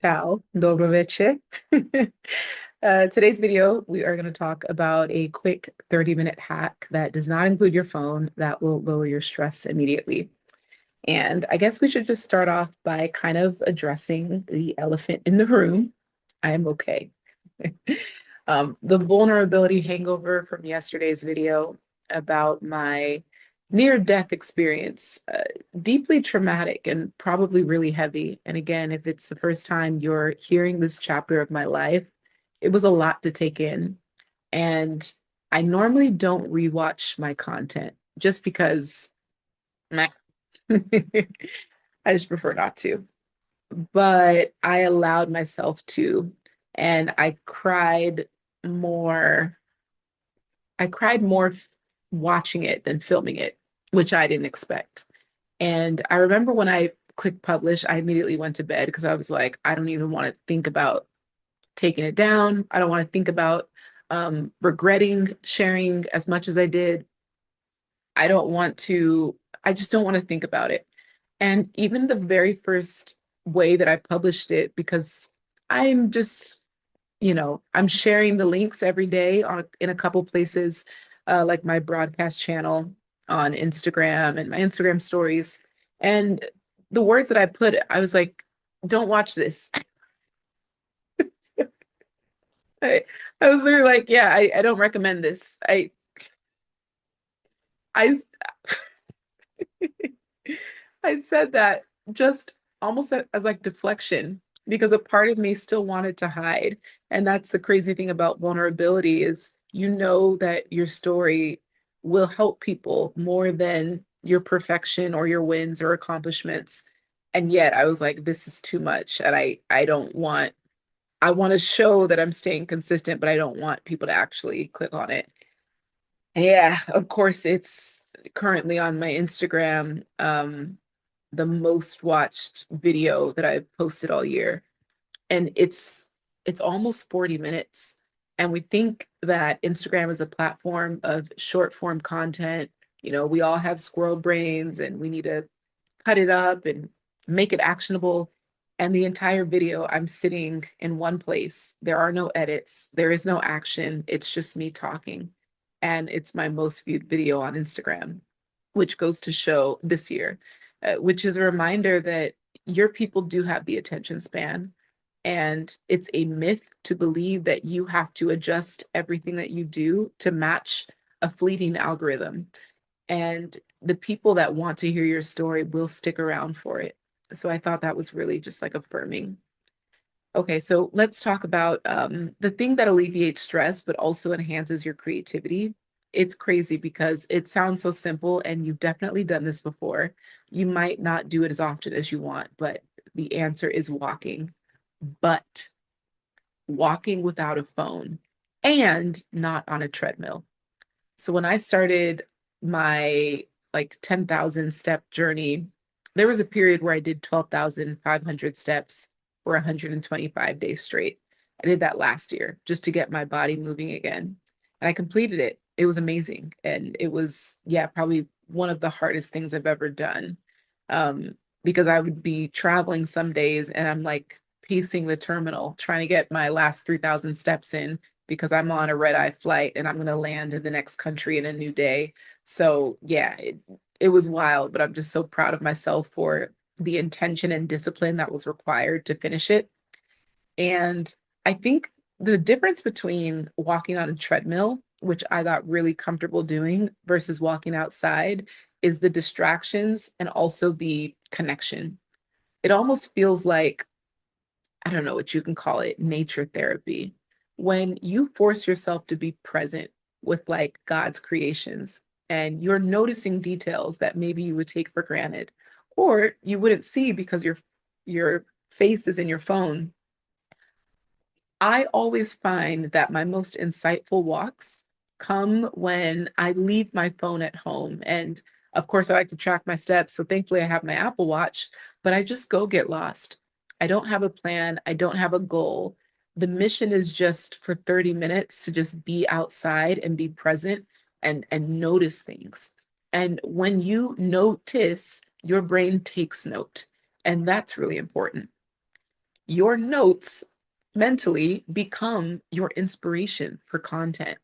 Ciao, dobro večer. Today's video, we are going to talk about a quick 30-minute hack that does not include your phone that will lower your stress immediately. And I guess we should just start off by kind of addressing the elephant in the room. I am okay. The vulnerability hangover from yesterday's video about my near-death experience, deeply traumatic and probably really heavy. And again, if it's the first time you're hearing this chapter of my life, it was a lot to take in. And I normally don't rewatch my content just because meh. I just prefer not to. But I allowed myself to, and more. I cried more watching it than filming it, which I didn't expect. And I remember when I clicked publish, I immediately went to bed because I was like, I don't even want to think about taking it down. I don't want to think about regretting sharing as much as I did. I don't want to, I just don't want to think about it. And even the very first way that I published it, because I'm just, I'm sharing the links every day in a couple places, like my broadcast channel on Instagram and my Instagram stories. And the words that I put, I was like, don't watch this. I, I was literally like, yeah, I don't recommend this. I, I said that just almost as like deflection because a part of me still wanted to hide. And that's the crazy thing about vulnerability is you know that your story will help people more than your perfection or your wins or accomplishments. And yet I was like, this is too much. And I don't want, I want to show that I'm staying consistent, but I don't want people to actually click on it. Yeah, of course, it's currently on my Instagram, the most watched video that I've posted all year. And it's almost 40 minutes. And we think that Instagram is a platform of short form content. You know, we all have squirrel brains and we need to cut it up and make it actionable. And the entire video, I'm sitting in one place. There are no edits, there is no action. It's just me talking. And it's my most viewed video on Instagram, which goes to show this year, which is a reminder that your people do have the attention span. And it's a myth to believe that you have to adjust everything that you do to match a fleeting algorithm. And the people that want to hear your story will stick around for it. So I thought that was really just like affirming. Okay, so let's talk about the thing that alleviates stress, but also enhances your creativity. It's crazy because it sounds so simple, and you've definitely done this before. You might not do it as often as you want, but the answer is walking. But walking without a phone and not on a treadmill. So when I started my like 10,000 step journey, there was a period where I did 12,500 steps for 125 days straight. I did that last year just to get my body moving again. And I completed it. It was amazing. And it was, yeah, probably one of the hardest things I've ever done. Because I would be traveling some days and I'm like pacing the terminal, trying to get my last 3,000 steps in because I'm on a red eye flight and I'm going to land in the next country in a new day. So yeah, it was wild, but I'm just so proud of myself for the intention and discipline that was required to finish it. And I think the difference between walking on a treadmill, which I got really comfortable doing, versus walking outside is the distractions and also the connection. It almost feels like, I don't know what you can call it, nature therapy. When you force yourself to be present with like God's creations and you're noticing details that maybe you would take for granted or you wouldn't see because your face is in your phone. I always find that my most insightful walks come when I leave my phone at home. And of course, I like to track my steps. So thankfully, I have my Apple Watch, but I just go get lost. I don't have a plan, I don't have a goal. The mission is just for 30 minutes to just be outside and be present and notice things. And when you notice, your brain takes note. And that's really important. your notes mentally become your inspiration for content.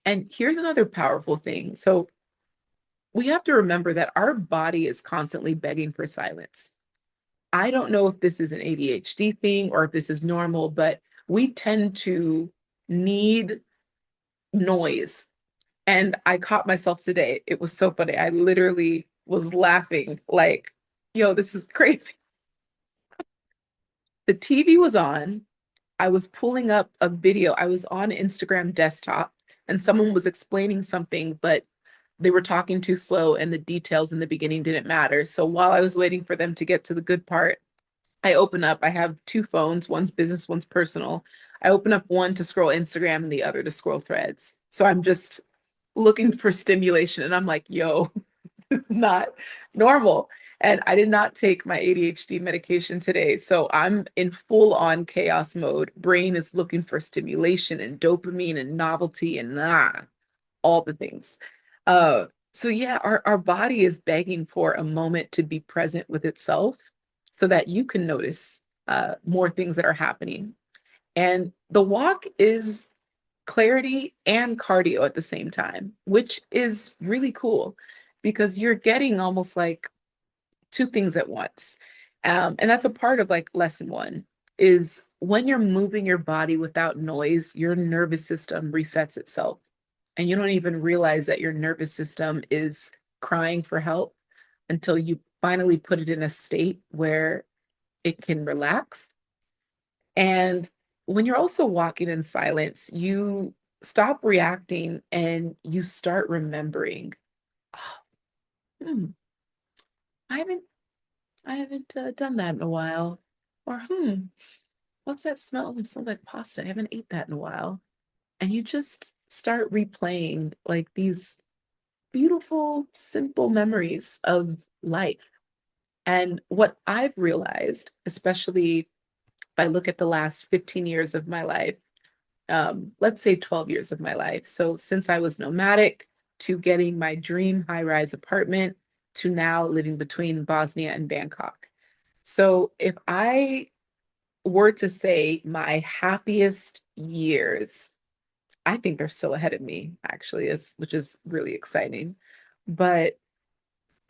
And here's another powerful thing. So we have to remember that our body is constantly begging for silence. I don't know if this is an ADHD thing or if this is normal, but we tend to need noise. And I caught myself today. It was so funny. I literally was laughing like, yo, this is crazy. The TV was on. I was pulling up a video. I was on Instagram desktop and someone was explaining something, but they were talking too slow and the details in the beginning didn't matter. So while I was waiting for them to get to the good part, I open up, I have two phones, one's business, one's personal. I open up one to scroll Instagram and the other to scroll threads. So I'm just looking for stimulation and I'm like, yo, not normal. And I did not take my ADHD medication today. So I'm in full on chaos mode. Brain is looking for stimulation and dopamine and novelty and all the things. So yeah, our body is begging for a moment to be present with itself so that you can notice more things that are happening. And the walk is clarity and cardio at the same time, which is really cool because you're getting almost like two things at once. And that's a part of like lesson one is when you're moving your body without noise, your nervous system resets itself. And you don't even realize that your nervous system is crying for help until you finally put it in a state where it can relax. And when you're also walking in silence, you stop reacting and you start remembering. "Oh, hmm, I haven't I haven't done that in a while. Or what's that smell? It smells like pasta. I haven't ate that in a while." And you just start replaying like these beautiful, simple memories of life. And what I've realized, especially if I look at the last 15 years of my life, let's say 12 years of my life. So since I was nomadic to getting my dream high-rise apartment to now living between Bosnia and Bangkok. So if I were to say my happiest years, I think they're still ahead of me, actually, which is really exciting. But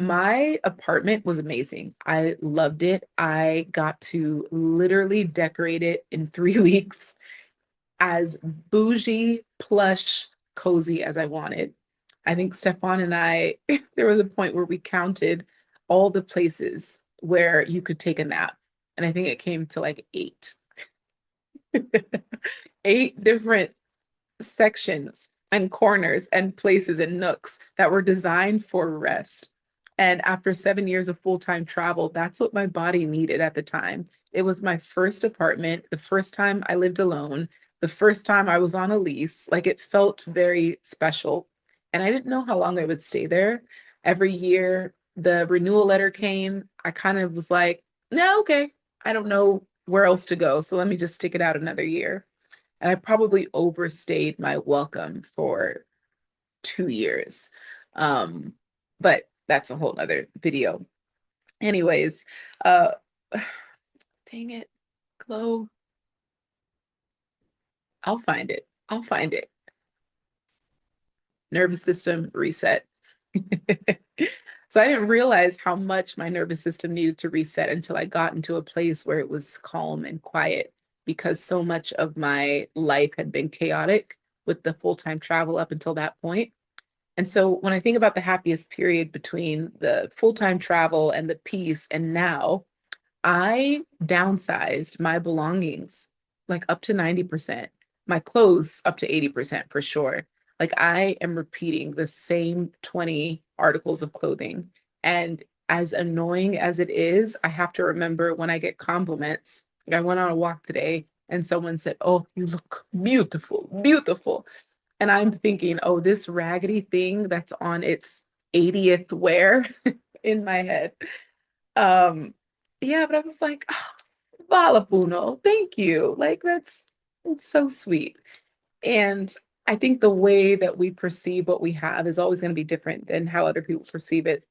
my apartment was amazing. I loved it. I got to literally decorate it in 3 weeks as bougie, plush, cozy as I wanted. I think Stefan and I, there was a point where we counted all the places where you could take a nap. And I think it came to like eight, eight different sections and corners and places and nooks that were designed for rest. And after 7 years of full-time travel, that's what my body needed at the time. It was my first apartment, the first time I lived alone, the first time I was on a lease. Like it felt very special. And I didn't know how long I would stay there. Every year, the renewal letter came. I kind of was like, no, okay, I don't know where else to go. So let me just stick it out another year. And I probably overstayed my welcome for 2 years. Um, but that's a whole nother video. Anyways, uh, dang it, Chloe, I'll find it. I'll find it. Nervous system reset. So I didn't realize how much my nervous system needed to reset until I got into a place where it was calm and quiet because so much of my life had been chaotic with the full-time travel up until that point. And so when I think about the happiest period between the full-time travel and the peace and now, I downsized my belongings like up to 90%, my clothes up to 80% for sure. Like I am repeating the same 20 articles of clothing. And as annoying as it is, I have to remember when I get compliments. Like I went on a walk today and someone said, "Oh, you look beautiful, beautiful." And I'm thinking, "Oh, this raggedy thing that's on its 80th wear," in my head. Um, yeah, but I was like, oh, Vala Puno, thank you. Like that's so sweet. And I think the way that we perceive what we have is always going to be different than how other people perceive it.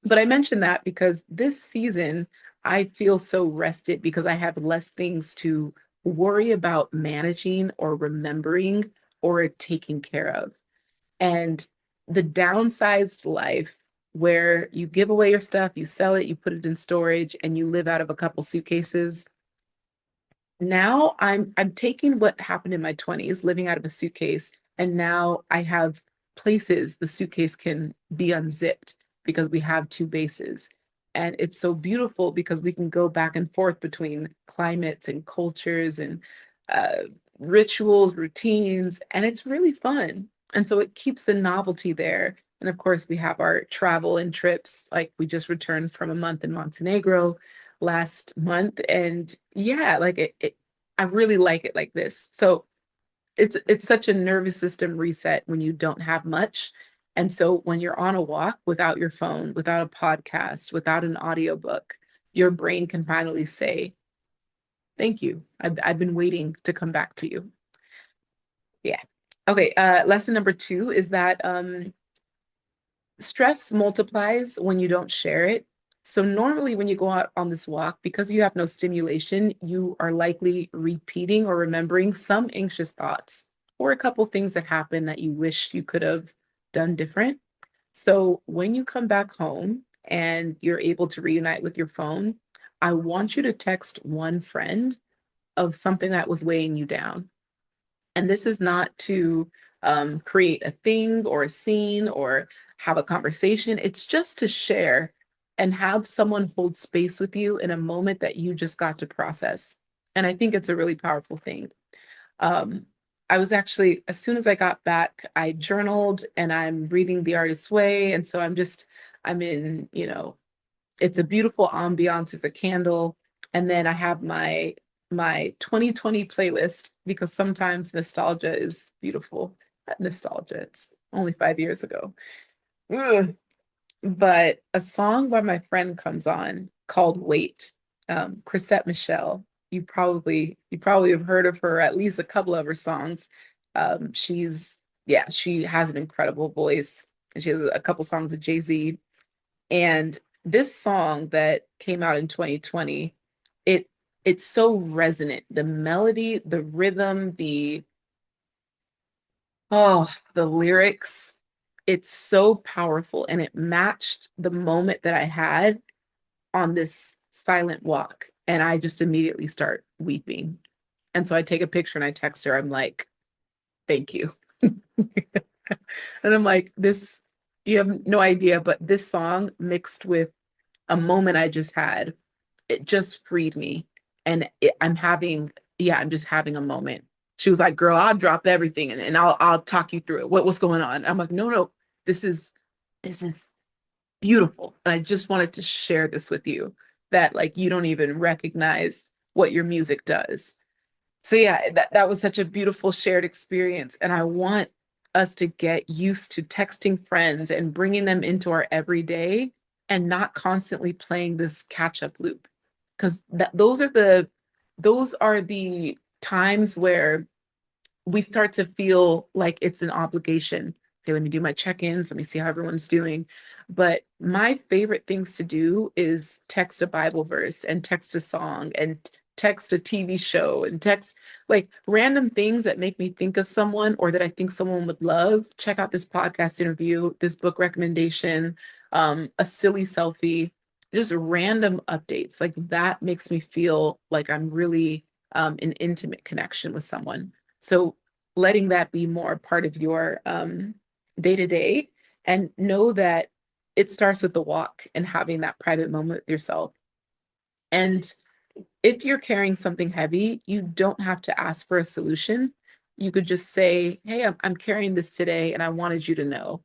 But I mentioned that because this season I feel so rested because I have less things to worry about managing or remembering or taking care of. And the downsized life where you give away your stuff, you sell it, you put it in storage, and you live out of a couple suitcases. Now I'm taking what happened in my 20s, living out of a suitcase, and now I have places the suitcase can be unzipped because we have two bases. And it's so beautiful because we can go back and forth between climates and cultures and uh, rituals, routines, and it's really fun. And so it keeps the novelty there. And of course, we have our travel and trips. Like we just returned from a month in Montenegro last month, and yeah, like I really like it like this. So it's such a nervous system reset when you don't have much. And so when you're on a walk without your phone, without a podcast, without an audiobook, your brain can finally say thank you. I've been waiting to come back to you. Yeah. Okay, lesson number two is that stress multiplies when you don't share it. So normally when you go out on this walk, because you have no stimulation, you are likely repeating or remembering some anxious thoughts or a couple things that happened that you wish you could have done different. So when you come back home and you're able to reunite with your phone, I want you to text one friend of something that was weighing you down. And this is not to create a thing or a scene or have a conversation. It's just to share and have someone hold space with you in a moment that you just got to process. And I think it's a really powerful thing. Um, I was actually, as soon as I got back, I journaled and I'm reading The Artist's Way. And so I'm in, it's a beautiful ambiance. There's a candle, and then I have my 2020 playlist because sometimes nostalgia is beautiful. Nostalgia, it's only 5 years ago. Ugh. But a song by my friend comes on called "Wait." Chrisette Michelle. You probably have heard of her, at least a couple of her songs. She's yeah, she has an incredible voice, and she has a couple songs with Jay-Z. And this song that came out in 2020, it it's so resonant. The melody, the rhythm, the lyrics, it's so powerful and it matched the moment that I had on this silent walk. And I just immediately start weeping. And so I take a picture and I text her. I'm like, thank you. And I'm like, you have no idea, but this song mixed with a moment I just had, it just freed me. And I'm just having a moment. She was like, girl, I'll drop everything and I'll talk you through it. What's going on? I'm like, no, no, this is this is beautiful. And I just wanted to share this with you that like you don't even recognize what your music does. So yeah, that was such a beautiful shared experience. And I want us to get used to texting friends and bringing them into our everyday and not constantly playing this catch up loop. Because those are the times where we start to feel like it's an obligation. Okay, let me do my check-ins, let me see how everyone's doing. But my favorite things to do is text a Bible verse and text a song and text a TV show and text like random things that make me think of someone or that I think someone would love. Check out this podcast interview, this book recommendation, a silly selfie, just random updates. Like that makes me feel like I'm really in intimate connection with someone. So letting that be more part of your day to day and know that it starts with the walk and having that private moment with yourself. And if you're carrying something heavy, you don't have to ask for a solution. You could just say, hey, I'm carrying this today and I wanted you to know.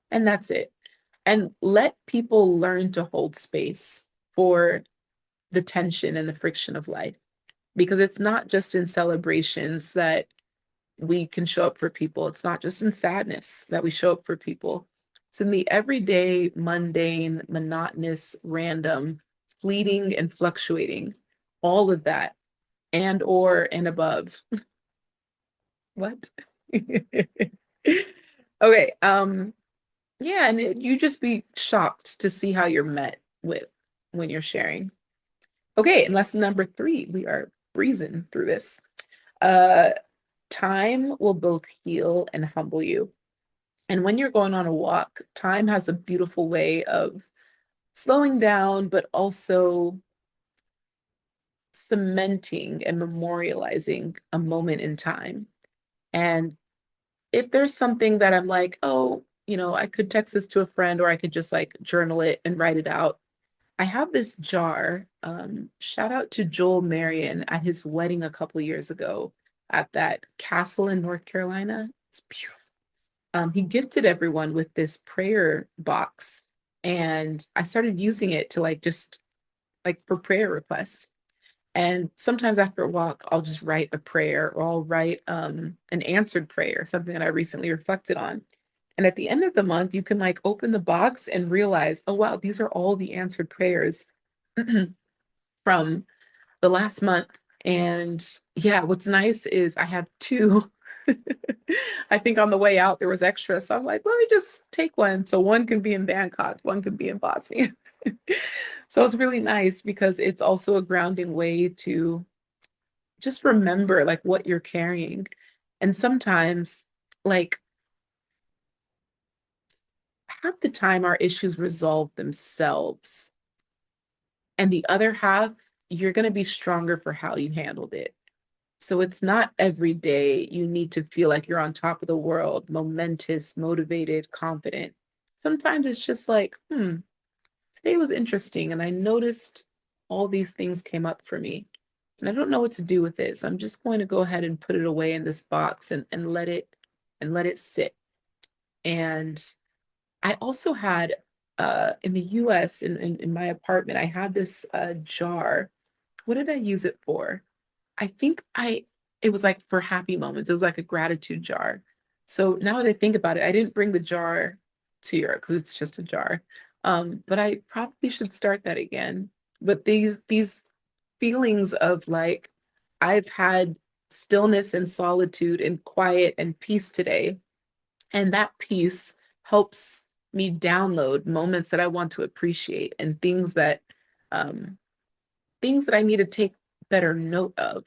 And that's it. And let people learn to hold space for the tension and the friction of life because it's not just in celebrations that we can show up for people. It's not just in sadness that we show up for people. It's in the everyday, mundane, monotonous, random, fleeting, and fluctuating. All of that and above. What? Okay. Yeah, and you just be shocked to see how you're met with when you're sharing. Okay, and lesson number three, we are breezing through this. Uh, Time will both heal and humble you. And when you're going on a walk, time has a beautiful way of slowing down, but also cementing and memorializing a moment in time. And if there's something that I'm like, oh, I could text this to a friend or I could just like journal it and write it out. I have this jar. Shout out to Joel Marion at his wedding a couple years ago at that castle in North Carolina. It's beautiful. He gifted everyone with this prayer box, and I started using it to like just like for prayer requests. And sometimes after a walk, I'll just write a prayer or I'll write an answered prayer, something that I recently reflected on. And at the end of the month, you can like open the box and realize, oh, wow, these are all the answered prayers from the last month. And yeah, what's nice is I have two. I think on the way out there was extra. So I'm like, let me just take one. So one can be in Bangkok, one can be in Bosnia. So it's really nice because it's also a grounding way to just remember like what you're carrying. And sometimes, like half the time, our issues resolve themselves. And the other half, you're going to be stronger for how you handled it. So it's not every day you need to feel like you're on top of the world, momentous, motivated, confident. Sometimes it's just like, today was interesting and I noticed all these things came up for me. And I don't know what to do with it. So I'm just going to go ahead and put it away in this box and let it sit. And I also had in the US in my apartment, I had this jar. What did I use it for? I think it was like for happy moments. It was like a gratitude jar. So now that I think about it, I didn't bring the jar to Europe because it's just a jar. But I probably should start that again. But these feelings of like I've had stillness and solitude and quiet and peace today, and that peace helps me download moments that I want to appreciate and um, things that I need to take better note of.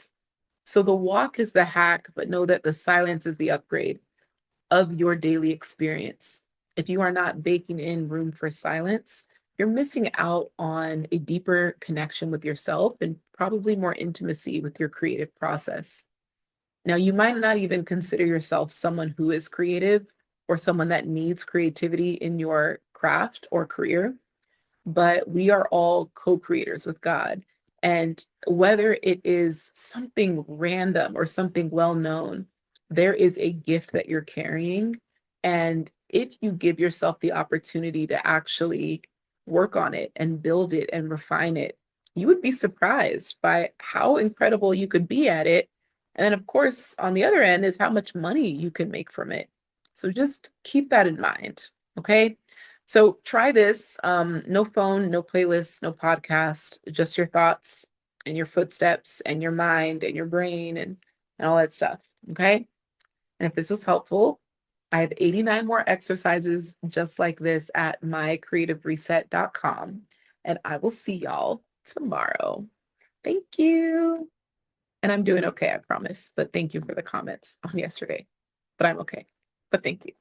So the walk is the hack, but know that the silence is the upgrade of your daily experience. If you are not baking in room for silence, you're missing out on a deeper connection with yourself and probably more intimacy with your creative process. Now, you might not even consider yourself someone who is creative or someone that needs creativity in your craft or career, but we are all co-creators with God. And whether it is something random or something well known, there is a gift that you're carrying. And if you give yourself the opportunity to actually work on it and build it and refine it, you would be surprised by how incredible you could be at it. And then, of course, on the other end is how much money you can make from it. So just keep that in mind. Okay. So try this. No phone, no playlist, no podcast, just your thoughts and your footsteps and your mind and your brain and all that stuff. Okay. And if this was helpful, I have 89 more exercises just like this at mycreativereset.com. And I will see y'all tomorrow. Thank you. And I'm doing okay, I promise. But thank you for the comments on yesterday. But I'm okay. But thank you.